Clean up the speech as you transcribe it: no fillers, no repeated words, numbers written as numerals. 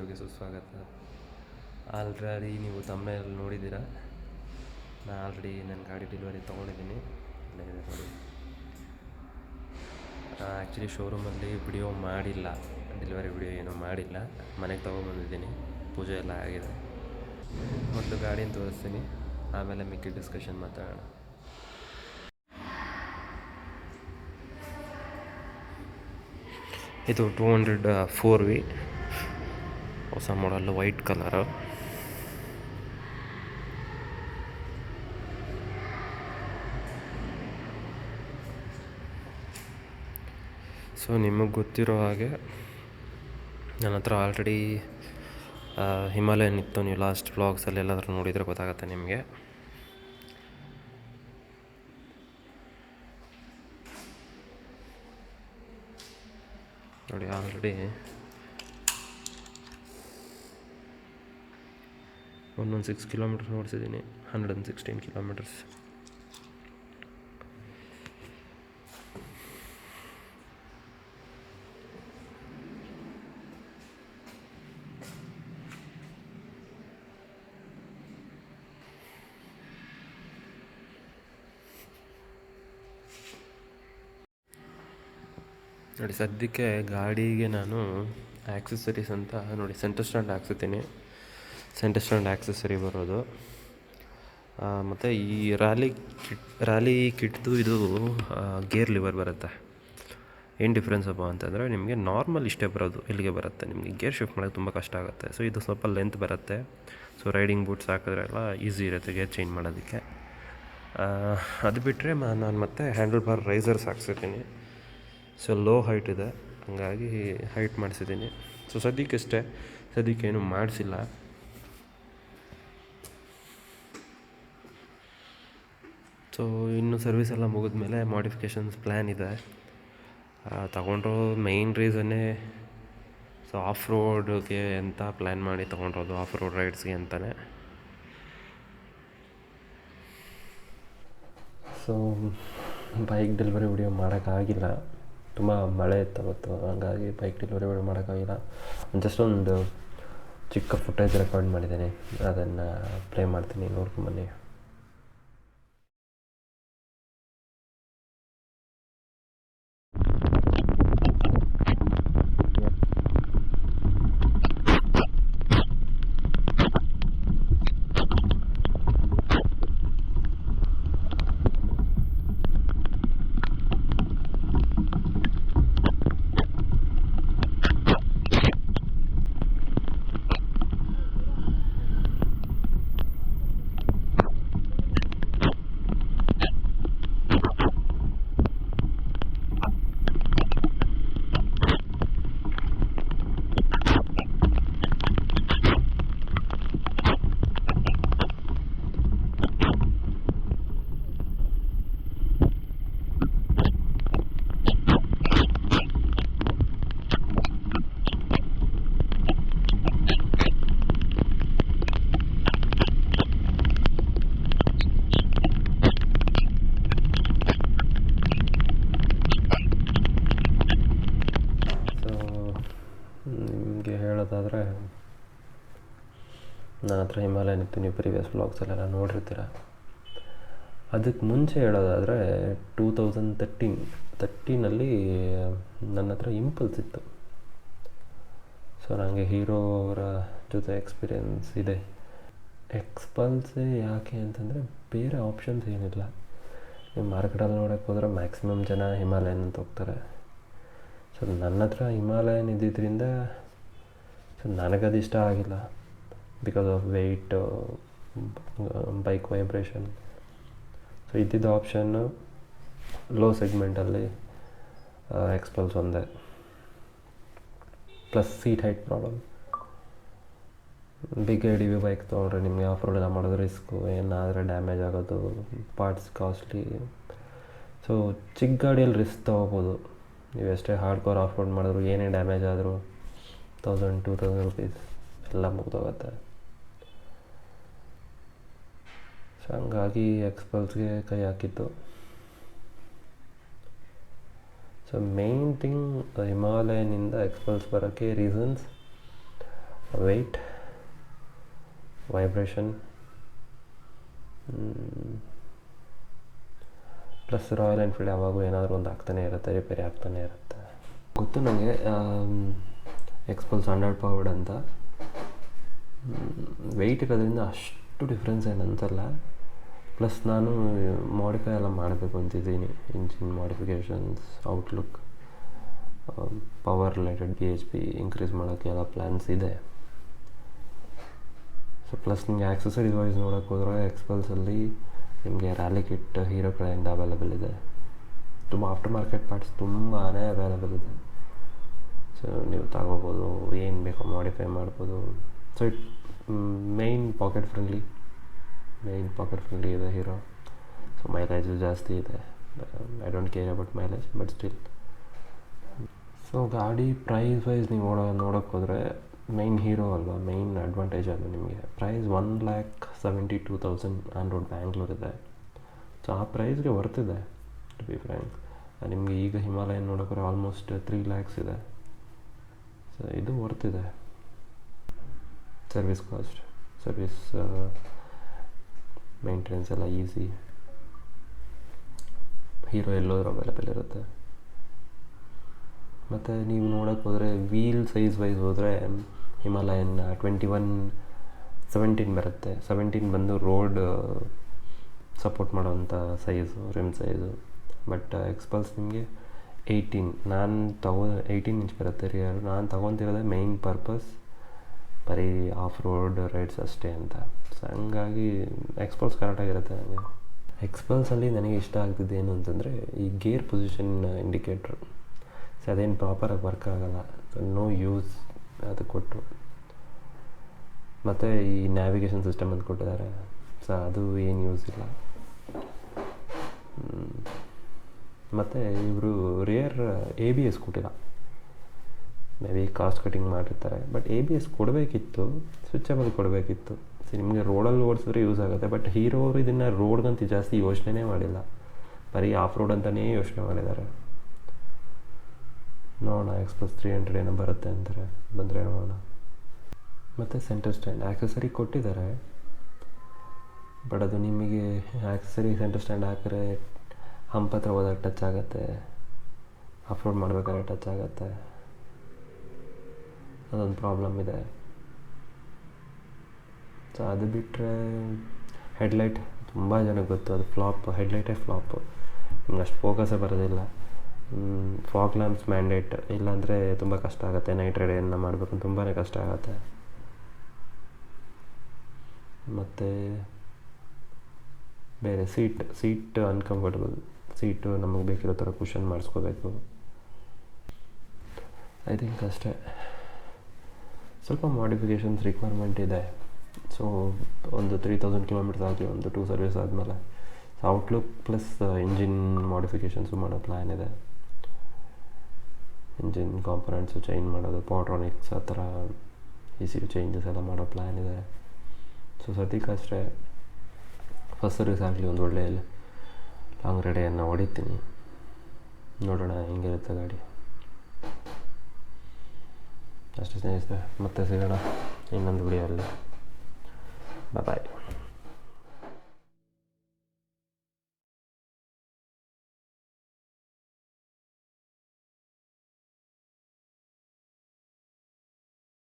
ವ್ಲಾಗ್ಗೆ ಸುಸ್ವಾಗತ. ಆಲ್ರೆಡಿ ನೀವು ತಮ್ಮನೇಲಿ ನೋಡಿದ್ದೀರಾ, ನಾನು ಆಲ್ರೆಡಿ ನನ್ನ ಗಾಡಿ ಡೆಲಿವರಿ ತೊಗೊಂಡಿದ್ದೀನಿ. ನೋಡಿ, ಆ್ಯಕ್ಚುಲಿ ಶೋರೂಮಲ್ಲಿ ವಿಡಿಯೋ ಮಾಡಿಲ್ಲ, ಡೆಲಿವರಿ ವಿಡಿಯೋ ಏನೂ ಮಾಡಿಲ್ಲ. ಮನೆಗೆ ತೊಗೊಂಬಂದಿದ್ದೀನಿ, ಪೂಜೆ ಎಲ್ಲ ಆಗಿದೆ. ಮೊದಲು ಗಾಡಿನ ತೋರಿಸ್ತೀನಿ, ಆಮೇಲೆ ಮಿಕ್ಕಿ ಡಿಸ್ಕಷನ್ ಮಾತಾಡೋಣ. ಇದು 200 4V ಹೊಸ ಮಾಡಲ್, ವೈಟ್ ಕಲರು. ಸೊ ನಿಮಗೆ ಗೊತ್ತಿರೋ ಹಾಗೆ ನನ್ನ ಹತ್ರ ಆಲ್ರೆಡಿ ಹಿಮಾಲಯನ್ ಇತ್ತು. ನೀವು ಲಾಸ್ಟ್ ವ್ಲಾಗ್ಸಲ್ಲಿ ಎಲ್ಲಾದರೂ ನೋಡಿದರೆ ಗೊತ್ತಾಗುತ್ತೆ ನಿಮಗೆ. ನೋಡಿ, ಆಲ್ರೆಡಿ 116 ಕಿಲೋಮೀಟರ್ಸ್ ಓಡಿಸಿದ್ದೀನಿ, 116 ಕಿಲೋಮೀಟರ್ಸ್. ನೋಡಿ, ಸದ್ಯಕ್ಕೆ ಗಾಡಿಗೆ ನಾನು ಆ್ಯಕ್ಸೆಸರೀಸ್ ಅಂತ ನೋಡಿ centre stand ಹಾಕ್ಸಿದ್ದೀನಿ. Centre stand accessory ಬರೋದು. ಮತ್ತು ಈ ರ್ಯಾಲಿ ಕಿಟ್ದು ಇದು ಗೇರ್ ಲಿವರ್ ಬರುತ್ತೆ. ಏನು ಡಿಫ್ರೆನ್ಸ್ ಅಪ್ಪ ಅಂತಂದರೆ, ನಿಮಗೆ ನಾರ್ಮಲ್ ಇಷ್ಟೇ ಬರೋದು ಇಲ್ಲಿಗೆ ಬರುತ್ತೆ. ನಿಮಗೆ ಗೇರ್ ಶಿಫ್ಟ್ ಮಾಡೋಕ್ಕೆ ತುಂಬ ಕಷ್ಟ ಆಗುತ್ತೆ. ಸೊ ಇದು ಸ್ವಲ್ಪ ಲೆಂತ್ ಬರುತ್ತೆ. ಸೊ ರೈಡಿಂಗ್ ಬೂಟ್ಸ್ ಹಾಕಿದ್ರೆಲ್ಲ ಈಸಿ ಇರುತ್ತೆ ಗೇರ್ ಚೇಂಜ್ ಮಾಡೋದಕ್ಕೆ. ಅದು ಬಿಟ್ಟರೆ ನಾನು ಮತ್ತೆ ಹ್ಯಾಂಡಲ್ ಬಾರ್ ರೈಸರ್ಸ್ ಹಾಕ್ಸಿದ್ದೀನಿ. ಸೊ ಲೋ ಹೈಟ್ ಇದೆ, ಹಾಗಾಗಿ ಹೈಟ್ ಮಾಡಿಸಿದ್ದೀನಿ. ಸೊ ಸದ್ಯಕ್ಕಷ್ಟೇ, ಸದ್ಯಕ್ಕೇನು ಮಾಡಿಸಿಲ್ಲ. ಸೊ ಇನ್ನು ಸರ್ವಿಸ್ ಎಲ್ಲ ಮುಗಿದ್ಮೇಲೆ ಮಾಡಿಫಿಕೇಷನ್ಸ್ ಪ್ಲ್ಯಾನ್ ಇದೆ. ತಗೊಂಡ್ರೋ ಮೈನ್ ರೀಸನ್ನೇ ಸೊ ಆಫ್ ರೋಡ್ಗೆ ಅಂತ ಪ್ಲ್ಯಾನ್ ಮಾಡಿ ತೊಗೊಂಡಿರೋದು, ಆಫ್ ರೋಡ್ ರೈಡ್ಸ್ಗೆ ಅಂತಲೇ. ಸೊ ಬೈಕ್ ಡೆಲಿವರಿ ವಿಡಿಯೋ ಮಾಡೋಕ್ಕಾಗಿಲ್ಲ, ತುಂಬ ಮಳೆ ಇತ್ತು ಅವತ್ತು, ಹಾಗಾಗಿ ಬೈಕ್ ಡೆಲಿವರಿ ವಿಡಿಯೋ ಮಾಡೋಕ್ಕಾಗಿಲ್ಲ. ಜಸ್ಟ್ ಒಂದು ಚಿಕ್ಕ ಫುಟೇಜ್ ರೆಕಾರ್ಡ್ ಮಾಡಿದ್ದೀನಿ, ಅದನ್ನು ಪ್ಲೇ ಮಾಡ್ತೀನಿ, ನೋಡ್ಕೊಂಬನ್ನಿ. ಹೇಳೋದಾದರೆ, ನನ್ನ ಹತ್ರ ಹಿಮಾಲಯನ್ ಇತ್ತು, ನೀವು ಪ್ರೀವಿಯಸ್ ವ್ಲಾಗ್ಸಲ್ಲೆಲ್ಲ ನೋಡಿರ್ತೀರ. ಅದಕ್ಕೆ ಮುಂಚೆ ಹೇಳೋದಾದರೆ 2013 ನನ್ನ ಹತ್ರ ಇಂಪಲ್ಸ್ ಇತ್ತು. ಸೊ ನನಗೆ ಹೀರೋ ಅವರ ಜೊತೆ ಎಕ್ಸ್ಪೀರಿಯೆನ್ಸ್ ಇದೆ. ಎಕ್ಸ್ಪಲ್ಸೇ ಯಾಕೆ ಅಂತಂದರೆ, ಬೇರೆ ಆಪ್ಷನ್ಸ್ ಏನಿಲ್ಲ. ನೀವು ಮಾರ್ಕೆಟಲ್ಲಿ ನೋಡೋಕ್ಕೆ ಹೋದರೆ ಮ್ಯಾಕ್ಸಿಮಮ್ ಜನ ಹಿಮಾಲಯನ್ ಅಂತ ಹೋಗ್ತಾರೆ. ಸೊ ನನ್ನ ಹತ್ರ ಹಿಮಾಲಯನ್ ಇದ್ದಿದ್ದರಿಂದ ಸೊ ನನಗದು ಇಷ್ಟ ಆಗಿಲ್ಲ, because of weight, bike vibration. So ಇದ್ದಿದ್ದ ಆಪ್ಷನ್ನು ಲೋ ಸೆಗ್ಮೆಂಟಲ್ಲಿ ಎಕ್ಸ್ಪಲ್ಸ್ ಒಂದೇ, plus seat height problem. Big ADV bike ತೊಗೊಂಡ್ರೆ ನಿಮಗೆ ಆಫ್ ರೋಡ್ ಎಲ್ಲ ಮಾಡೋದು ರಿಸ್ಕು, ಏನಾದರೆ ಡ್ಯಾಮೇಜ್ ಆಗೋದು, ಪಾರ್ಟ್ಸ್ ಕಾಸ್ಟ್ಲಿ. ಸೊ ಚಿಕ್ಕ ಗಾಡಿಯಲ್ಲಿ ರಿಸ್ಕ್ ತೊಗೋಬೋದು. ನೀವು ಎಷ್ಟೇ ಹಾರ್ಡ್ ಕೋರ್ ಆಫ್ ರೋಡ್ ಮಾಡಿದ್ರು, ಏನೇ ಡ್ಯಾಮೇಜ್ ಆದರೂ 1000-2000 ರುಪೀಸ್ ಎಲ್ಲ ಮುಗ್ದೋಗುತ್ತೆ. ಸೊ ಹಂಗಾಗಿ ಎಕ್ಸ್ಪಲ್ಸ್ಗೆ ಕೈ ಹಾಕಿತ್ತು. ಸೊ ಮೇನ್ ಥಿಂಗ್ ಹಿಮಾಲಯನಿಂದ ಎಕ್ಸ್ಪಲ್ಸ್ ಬರೋಕ್ಕೆ reasons, weight, vibration, plus Royal Enfield ಯಾವಾಗೂ ಏನಾದರೂ ಒಂದು ಆಗ್ತಾನೆ ಇರುತ್ತೆ, ರಿಪೇರಿ ಆಗ್ತಾನೆ ಇರುತ್ತೆ. ಗೊತ್ತು ನನಗೆ ಎಕ್ಸ್ಪಲ್ಸ್ 100 ಪವರ್ಡ್ ಅಂತ. ವೆಯ್ಟ್ ಇರೋದ್ರಿಂದ ಅಷ್ಟು ಡಿಫ್ರೆನ್ಸ್ ಏನು ಅನ್ಸಲ್ಲ. ಪ್ಲಸ್ ನಾನು ಮಾಡಿಫೈ ಎಲ್ಲ ಮಾಡಬೇಕು ಅಂತಿದ್ದೀನಿ. Engine modifications, outlook, power related BHP increase ಮಾಡೋಕ್ಕೆ ಎಲ್ಲ ಪ್ಲ್ಯಾನ್ಸ್ ಇದೆ. ಸೊ ಪ್ಲಸ್ ನಿಮಗೆ ಆಕ್ಸೆಸರೀಸ್ ವೈಸ್ ನೋಡೋಕ್ಕೆ ಹೋದರೆ ಎಕ್ಸ್ಪಲ್ಸಲ್ಲಿ ನಿಮಗೆ ರ್ಯಾಲಿ ಕಿಟ್ ಹೀರೋ ಕಡೆಯಿಂದ ಅವೈಲೇಬಲ್ ಇದೆ. ತುಂಬ ಆಫ್ಟರ್ ಮಾರ್ಕೆಟ್ ಪಾರ್ಟ್ಸ್ ತುಂಬಾ ಅವೈಲೇಬಲ್ ಇದೆ. ಸೊ ನೀವು ತಗೋಬೋದು, ಏನು ಬೇಕೋ ಮಾಡಿಫೈ ಮಾಡ್ಬೋದು. So it main pocket friendly ಇದೆ ಹೀರೋ. ಸೊ ಮೈಲೇಜು ಜಾಸ್ತಿ ಇದೆ. I don't care about mileage, but still. So ಗಾಡಿ ಪ್ರೈಸ್ ವೈಸ್ ನೀವು ನೋಡೋಕ್ಕೆ ಹೋದರೆ ಮೈನ್ ಹೀರೋ ಅಲ್ವಾ, ಮೈನ್ ಅಡ್ವಾಂಟೇಜ್ ಅದು ನಿಮಗೆ. ಪ್ರೈಸ್ 1,72,000 ಆನ್ ರೋಡ್ ಬ್ಯಾಂಗ್ಳೂರ್ ಇದೆ. ಸೊ ಆ ಪ್ರೈಸ್ಗೆ ವರ್ತಿದೆ ಟು ಬಿ ಫ್ರ್ಯಾಂಕ್. ನಿಮಗೆ ಈಗ ಹಿಮಾಲಯನ್ ನೋಡೋಕೆ ಆಲ್ಮೋಸ್ಟ್ 3 lakhs ಇದೆ. ಸೊ ಇದು ವರ್ತಿದೆ. ಸರ್ವಿಸ್ ಕಾಸ್ಟ್, ಸರ್ವಿಸ್ ಮೇಂಟೆನೆನ್ಸ್ ಎಲ್ಲ ಈಸಿ. ಹೀರೋ ಎಲ್ಲೋದ್ರೂ ಅವೈಲೇಬಲ್ ಇರುತ್ತೆ. ಮತ್ತು ನೀವು ನೋಡೋಕ್ಕೆ ಹೋದರೆ ವೀಲ್ ಸೈಜ್ ವೈಸ್ ಹೋದರೆ ಹಿಮಾಲಯನ್ 17 ಬರುತ್ತೆ. 17 ಬಂದು ರೋಡ್ ಸಪೋರ್ಟ್ ಮಾಡೋವಂಥ ಸೈಜು, ರಿಮ್ ಸೈಜು. ಬಟ್ ಎಕ್ಸ್ಪಲ್ಸ್ ನಿಮಗೆ 18. 18 ಇಂಚ್ ಬರುತ್ತೆ ರಿಯರ್. ನಾನು ತೊಗೊತಿರೋದೇ ಮೇಯ್ನ್ ಪರ್ಪಸ್ ಬರೀ ಆಫ್ ರೋಡ್ ರೈಡ್ಸ್ ಅಷ್ಟೇ ಅಂತ. ಸೊ ಹಂಗಾಗಿ ಎಕ್ಸ್ಪಲ್ಸ್ ಕರೆಕ್ಟಾಗಿರುತ್ತೆ ನನಗೆ. ಎಕ್ಸ್ಪಲ್ಸಲ್ಲಿ ನನಗೆ ಇಷ್ಟ ಆಗ್ತಿದ್ದು ಏನು ಅಂತಂದರೆ ಈ ಗೇರ್ ಪೊಸಿಷನ್ ಇಂಡಿಕೇಟ್ರ್. ಸೊ ಅದೇನು ಪ್ರಾಪರಾಗಿ ವರ್ಕ್ ಆಗೋಲ್ಲ. ಸೊ ನೋ ಯೂಸ್ ಅದು ಕೊಟ್ಟು. ಮತ್ತು ಈ ನ್ಯಾವಿಗೇಷನ್ ಸಿಸ್ಟಮ್ ಅಂತ ಕೊಟ್ಟಿದ್ದಾರೆ. ಸೊ ಅದು ಏನು ಯೂಸ್ ಇಲ್ಲ. ಮತ್ತು ಇವರು ರಿಯರ್ ABS ಕೊಟ್ಟಿಲ್ಲ. ಮೇ ಬಿ ಕಾಸ್ಟ್ ಕಟಿಂಗ್ ಮಾಡಿರ್ತಾರೆ. ಬಟ್ ABS ಕೊಡಬೇಕಿತ್ತು, ಸ್ವಿಚಬಲ್ ಕೊಡಬೇಕಿತ್ತು. ಸೊ ನಿಮಗೆ ರೋಡಲ್ಲಿ ಓಡಿಸಿದ್ರೆ ಯೂಸ್ ಆಗುತ್ತೆ. ಬಟ್ ಹೀರೋ ಅವರು ಇದನ್ನು ರೋಡ್ಗಂತೂ ಜಾಸ್ತಿ ಯೋಚನೆ ಮಾಡಿಲ್ಲ, ಬರೀ ಆಫ್ ರೋಡ್ ಅಂತಲೇ ಯೋಚನೆ ಮಾಡಿದ್ದಾರೆ. ನೋಡೋಣ, ಎಕ್ಸ್ಪಲ್ಸ್ 300 ಏನೋ ಬರುತ್ತೆ ಅಂತಾರೆ, ಬಂದರೆ ನೋಡೋಣ. ಮತ್ತು ಸೆಂಟರ್ ಸ್ಟ್ಯಾಂಡ್ ಆಕ್ಸೆಸರಿ ಕೊಟ್ಟಿದ್ದಾರೆ. ಬಟ್ ಅದು ನಿಮಗೆ ಆಕ್ಸೆಸರಿ ಸೆಂಟರ್ ಸ್ಟ್ಯಾಂಡ್ ಹಾಕಿದ್ರೆ ಹಂಪ್ ಹತ್ರ ಹೋದಾಗ ಟಚ್ ಆಗುತ್ತೆ, ಆಫ್ ರೋಡ್ ಮಾಡಬೇಕಾದ್ರೆ ಟಚ್ ಆಗುತ್ತೆ. ಅದೊಂದು ಪ್ರಾಬ್ಲಮ್ ಇದೆ. ಸೊ ಅದು ಬಿಟ್ಟರೆ ಹೆಡ್ಲೈಟ್ ತುಂಬ ಜನಕ್ಕೆ ಗೊತ್ತು, ಅದು ಫ್ಲಾಪ್. ಹೆಡ್ಲೈಟೇ ಫ್ಲಾಪು. ನಿಮ್ಗೆ ಅಷ್ಟು ಫೋಕಸೇ ಬರೋದಿಲ್ಲ. ಫಾಗ್ ಲ್ಯಾಂಪ್ಸ್ ಮ್ಯಾಂಡೇಟ್, ಇಲ್ಲಾಂದರೆ ತುಂಬ ಕಷ್ಟ ಆಗುತ್ತೆ. ನೈಟ್ ರೈಡ್ ಏನನ್ನ ಮಾಡಬೇಕು ತುಂಬಾ ಕಷ್ಟ ಆಗುತ್ತೆ. ಮತ್ತು ಬೇರೆ ಸೀಟ್ ಅನ್ಕಂಫರ್ಟಬಲ್. ಸೀಟು ನಮಗೆ ಬೇಕಿರೋ ಥರ ಕುಷನ್ ಮಾಡಿಸ್ಕೋಬೇಕು. ಐ ಥಿಂಕ್ ಅಷ್ಟೇ. ಸ್ವಲ್ಪ ಮಾಡಿಫಿಕೇಷನ್ಸ್ ರಿಕ್ವೈರ್ಮೆಂಟ್ ಇದೆ. ಸೊ ಒಂದು 3000 ಕಿಲೋಮೀಟರ್ಸ್ ಆಗಲಿ, ಒಂದು 2 ಸರ್ವಿಸ್ ಆದಮೇಲೆ ಔಟ್ಲುಕ್ ಪ್ಲಸ್ ಇಂಜಿನ್ ಮಾಡಿಫಿಕೇಷನ್ಸು ಮಾಡೋ ಪ್ಲ್ಯಾನ್ ಇದೆ. ಇಂಜಿನ್ ಕಾಂಪೊನೆಂಟ್ಸು ಚೇಂಜ್ ಮಾಡೋದು, ಪವರ್ಟ್ರಾನಿಕ್ಸ್ ಆ ಥರ ECU ಚೇಂಜಸ್ ಎಲ್ಲ ಮಾಡೋ ಪ್ಲ್ಯಾನ್ ಇದೆ. ಸೊ ಸದ್ಯಕ್ಕೆ ಅಷ್ಟೇ. ಫಸ್ಟ್ ಸರ್ವಿಸ್ ಆಗಲಿ, ಒಂದು ಒಳ್ಳೆ ಲಾಂಗ್ ರೈಡನ್ನು ಹೊಡಿತೀನಿ. ನೋಡೋಣ ಹೆಂಗಿರುತ್ತೆ ಗಾಡಿ. ಅಷ್ಟೇ ಸ್ನೇಹಿತರೆ, ಮತ್ತೆ ಸಿಗೋಣ ಇನ್ನೊಂದು ವಿಡಿಯೋಲ್ಲಿ. ಬಾಯ್.